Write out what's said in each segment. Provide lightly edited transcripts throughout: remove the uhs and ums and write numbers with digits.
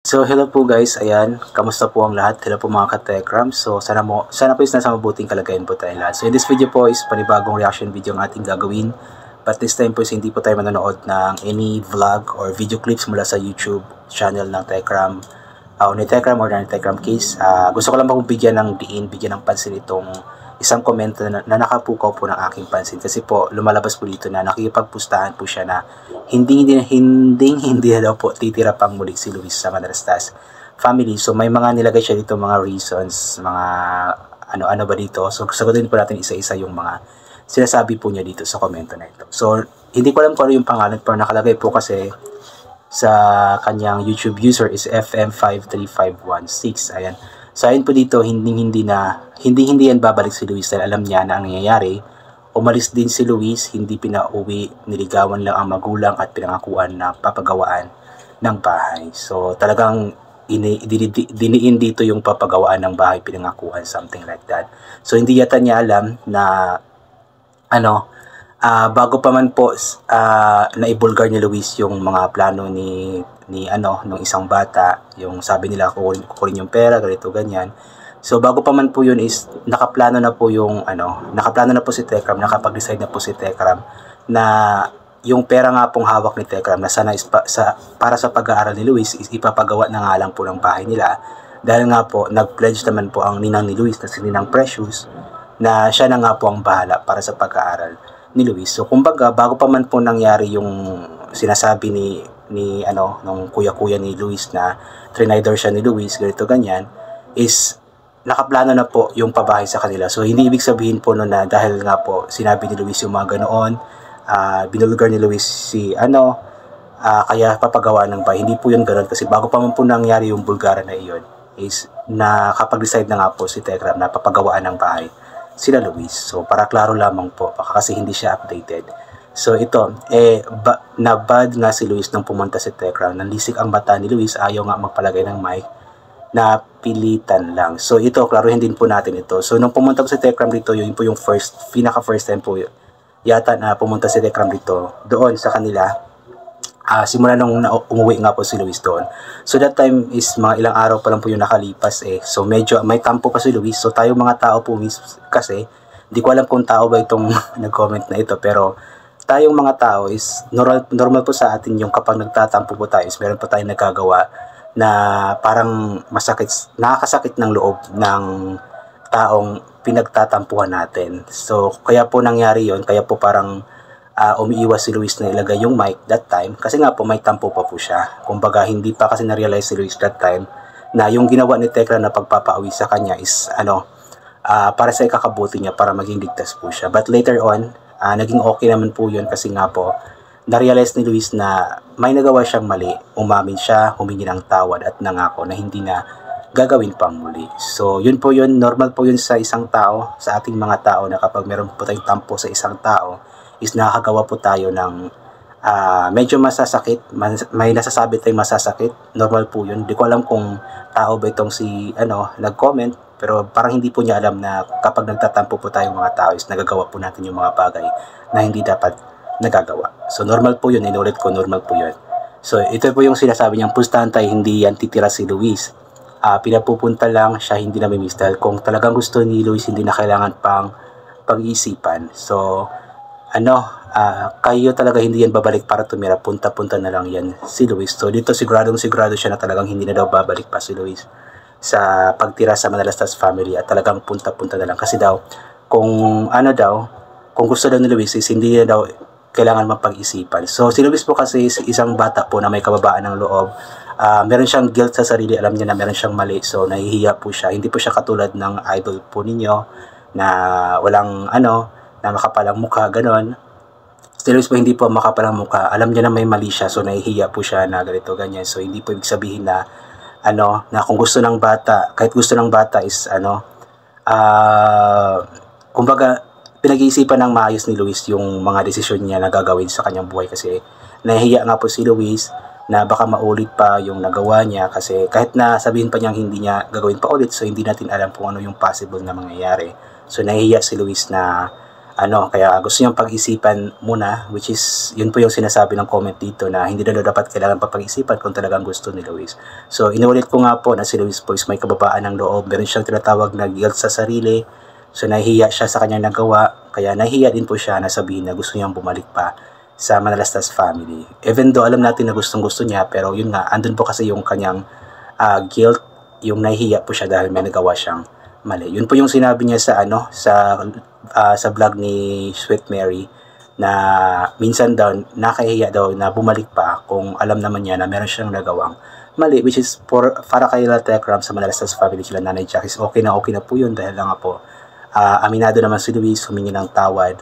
So hello po guys, ayan, kamusta po ang lahat? Hello po mga ka-Tekram. So sana po is nasa mabuting kalagayan po tayo lahat. So in this video po is panibagong reaction video ang ating gagawin. But this time po is hindi po tayo manonood ng any vlog or video clips mula sa YouTube channel ng Tekram. Ni Tekram or ng Tekram Case. Gusto ko lang pong bigyan ng pansin itong isang komento na nakapukaw po ng aking pansin. Kasi po lumalabas po dito na nakikipagpustahan po siya na hindi na daw po titira pang muli si Luis sa Madrastas family. So may mga nilagay siya dito, mga reasons, mga ano ba dito. So sagutin po natin isa-isa yung mga sinasabi po niya dito sa komento na ito. So hindi ko alam kung ano yung pangalan, pero nakalagay po kasi sa kanyang YouTube user is FM53516. Ayan. So ayun po dito, hindi yan babalik si Luis dahil alam niya na ang nangyayari. Umalis din si Luis, hindi pinauwi, niligawan lang ang magulang at pinangakuan na papagawaan ng bahay. So talagang diniin dito yung papagawaan ng bahay, pinangakuan, something like that. So hindi yata niya alam na bago pa man po naibulgar ni Luis yung mga plano nung isang bata, yung sabi nila kukunin yung pera, ganito ganyan. So bago pa man po yun is nakaplano na po si Tekram, nakapag-decide na po si Tekram na yung pera nga pong hawak ni Tekram na sana is para sa pag-aaral ni Luis is ipapagawa na nga lang po ng bahay nila. Dahil nga po nag-pledge naman po ang ninang ni Luis na si Ninang Precious na siya na nga po ang bahala para sa pag-aaral ni Luis. So kumbaga bago pa man po nangyari yung sinasabi nung kuya-kuya ni Luis na trinidor siya ni Luis, ganito ganyan, is nakaplano na po yung pabahay sa kanila. So hindi ibig sabihin po na dahil nga po sinabi ni Luis yung mga ganoon, binulgar ni Luis kaya papagawa ng bahay. Hindi po yun ganoon, kasi bago pa man po nangyari yung bulgaran na iyon is nakapag-decide na nga po si Tekram na papagawaan ng bahay sila Luis. So para klaro lamang po, kasi hindi siya updated. So ito, nabad nga si Luis nang pumunta si Tekram. Nanlisik ang mata ni Luis, ayaw nga magpalagay ng mic, napilitan lang. So ito, klaruhin din po natin ito. So nung pumunta ko si Tekram dito, yun po yung pinaka first time po yata na pumunta si Tekram dito, doon sa kanila. Simula nung umuwi nga po si Luis doon. So that time is mga ilang araw pa lang po yung nakalipas So medyo may tampo pa si Luis. So tayo mga tao po kasi, hindi ko alam kung tao ba itong nag-comment na ito, pero tayong mga tao is normal po sa atin yung kapag nagtatampo po tayo is meron po tayong nagagawa na parang nakakasakit ng loob ng taong pinagtatampuhan natin. So kaya po nangyari yon, kaya po parang umiiwas si Luis na ilagay yung mic that time, kasi nga po may tampo pa po siya. Kumbaga hindi pa kasi na-realize si Luis that time na yung ginawa ni Tekra na pagpapauwi sa kanya is para sa ikakabuti niya, para maging ligtas po siya. But later on, naging okay naman po yun, kasi nga po na-realize ni Luis na may nagawa siyang mali, umamin siya, humingi ng tawad at nangako na hindi na gagawin pang muli. So yun po yun, normal po yun sa isang tao, sa ating mga tao, na kapag meron po tayong tampo sa isang tao is nakakagawa po tayo ng medyo masasakit, may nasasabi tayong masasakit. Normal po yun. Hindi ko alam kung tao ba itong si nag-comment, pero parang hindi po niya alam na kapag nagtatampo po tayong mga tao is nagagawa po natin yung mga bagay na hindi dapat nagagawa. So normal po yun, inulit ko, normal po yun. So ito po yung sinasabi niyang pustahan tayo, hindi yan titira si Luis. Pinapupunta lang siya, hindi na mimiss, dahil kung talagang gusto ni Luis, hindi na kailangan pang pag-iisipan. So kayo talaga hindi yan babalik para tumira, punta-punta na lang yan si Luis. So dito sigurado siya na talagang hindi na daw babalik pa si Luis sa pagtira sa Manalastas family, at talagang punta-punta na lang, kasi daw kung gusto daw ni Luis is hindi na daw kailangan mapag-isipan. So si Luis po kasi isang bata po na may kababaan ng loob. Meron siyang guilt sa sarili, alam niya na meron siyang mali, so nahihiya po siya. Hindi po siya katulad ng idol po ninyo na walang na makapalang mukha, ganon. Si Luis po hindi po makapalang mukha, alam niya na may mali siya, so nahihiya po siya na ganito ganyan. So hindi po ibig sabihin na na kung gusto ng bata, kahit gusto ng bata is kumbaga pinag-iisipan ng maayos ni Luis yung mga desisyon niya na gagawin sa kanyang buhay, kasi nahihiya nga po si Luis na baka maulit pa yung nagawa niya, kasi kahit na sabihin pa niyang hindi niya gagawin pa ulit, so hindi natin alam kung ano yung possible na mangyayari. So nahihiya si Luis na kaya gusto niyang pag-isipan muna, which is, yun po yung sinasabi ng comment dito na hindi na dapat kailangan papag-isipan kung talagang gusto ni Luis. So, inuulit ko nga po na si Luis po is may kababaan ng loob. Meron siyang tinatawag na guilt sa sarili. So, nahihiya siya sa kanyang nagawa. Kaya nahihiya din po siya na sabihin na gusto niyang bumalik pa sa Manalastas family. Even though alam natin na gustong-gusto niya, pero yun nga, andun po kasi yung kanyang guilt, yung nahihiya po siya dahil may nagawa siyang mali. Yun po yung sinabi niya sa vlog ni Sweet Mary na minsan daw nakahiya daw na bumalik pa kung alam naman niya na meron siyang nagawang mali, which is para kay Tekram sa Manalastas family sila Nanay Jack is okay na po yun dahil lang nga po aminado naman si Luis, humingi ng tawad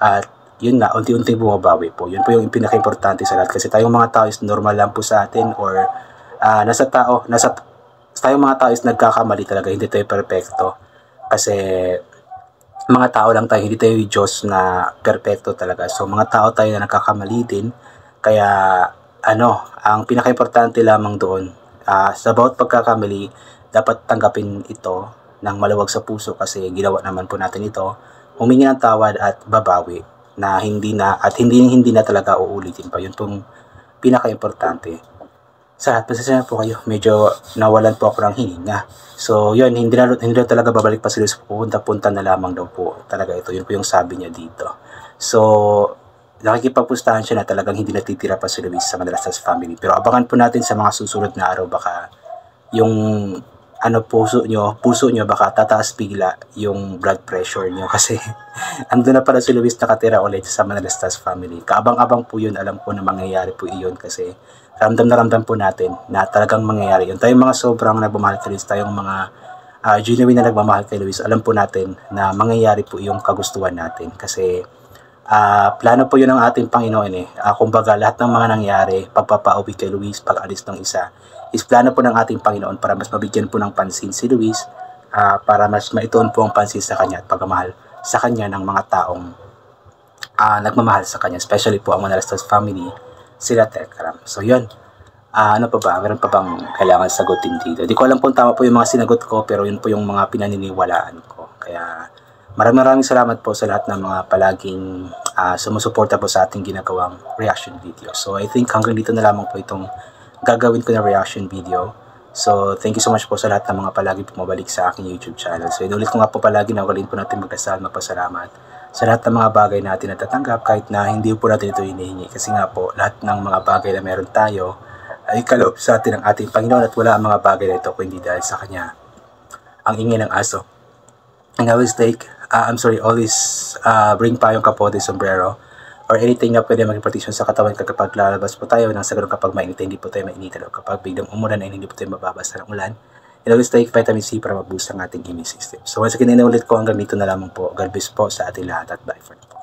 at yun nga, unti-unti bumabawi po. Yun po yung pinaka-importante sa lahat kasi tayong mga tao is normal lang po sa atin or tayong mga tao is nagkakamali talaga, hindi tayo perfecto. Kasi mga tao lang tayo, hindi tayo Diyos na perfecto talaga. So mga tao tayo na nagkakamali din. Kaya ang pinaka-importante lamang doon sa bawat pagkakamali, dapat tanggapin ito ng maluwag sa puso kasi ginawa naman po natin ito. Humingi ng tawad at babawi na hindi na talaga uulitin pa. Yun pong pinaka-importante. Sa lahat, pasensya na po kayo. Medyo nawalan po ako ng hininga. So, yun, hindi na talaga babalik pa sila sa pupunta-punta na lamang daw po. Talaga ito, yun po yung sabi niya dito. So, nakikipagpustahan siya na talagang hindi natitira pa si Luis sa Manalastas family. Pero abangan po natin sa mga susunod na araw, baka yung puso nyo baka tataas bigla yung blood pressure nyo kasi ando na pala si Luis nakatira ulit sa Manalastas family. Kaabang-abang po yun, alam ko na mangyayari po iyon kasi ramdam po natin na talagang mangyayari yun. Tayong mga sobrang nagmamahal kay Luis, tayong mga genuine na nagmamahal kay Luis, alam po natin na mangyayari po yung kagustuhan natin kasi plano po yun ng ating Panginoon kumbaga lahat ng mga nangyari, pagpapauwi kay Luis, pag-alis ng isa is plano po ng ating Panginoon para mas mabigyan po ng pansin si Luis, para mas maituon po ang pansin sa kanya at pagmamahal sa kanya ng mga taong nagmamahal sa kanya, especially po ang Manalastas family, sila Tekram. So yun, ano pa ba? Meron pa bang kailangan sagutin dito? Di ko alam kung tama po yung mga sinagot ko, pero yun po yung mga pinaniniwalaan ko. Kaya maraming salamat po sa lahat ng mga palaging sumusuporta po sa ating ginagawang reaction video. So I think hanggang dito na lamang po itong gagawin ko na reaction video. So thank you so much po sa lahat ng mga palagi pumabalik sa aking YouTube channel. So inulit ko nga po palagi na ugalin po natin magdasal, magpasalamat sa lahat ng mga bagay natin natatanggap kahit na hindi po natin ito hinihingi. Kasi nga po lahat ng mga bagay na meron tayo ay kaloob sa atin ng ating Panginoon at wala ang mga bagay na ito kundi dahil sa Kanya. Ang ingay ng aso. And always bring pa yung kapote, sombrero, or anything na pwede maging protection sa katawan kapag lalabas po tayo ng sagaro kapag mainit hindi po tayo mainitan o kapag biglang umulan ay hindi po tayo mababasa ng ulan. And always take vitamin C para mag-boost ang ating immune system. So once again, inulit ko hanggang dito na lamang po. God bless po sa ating lahat at bye for now.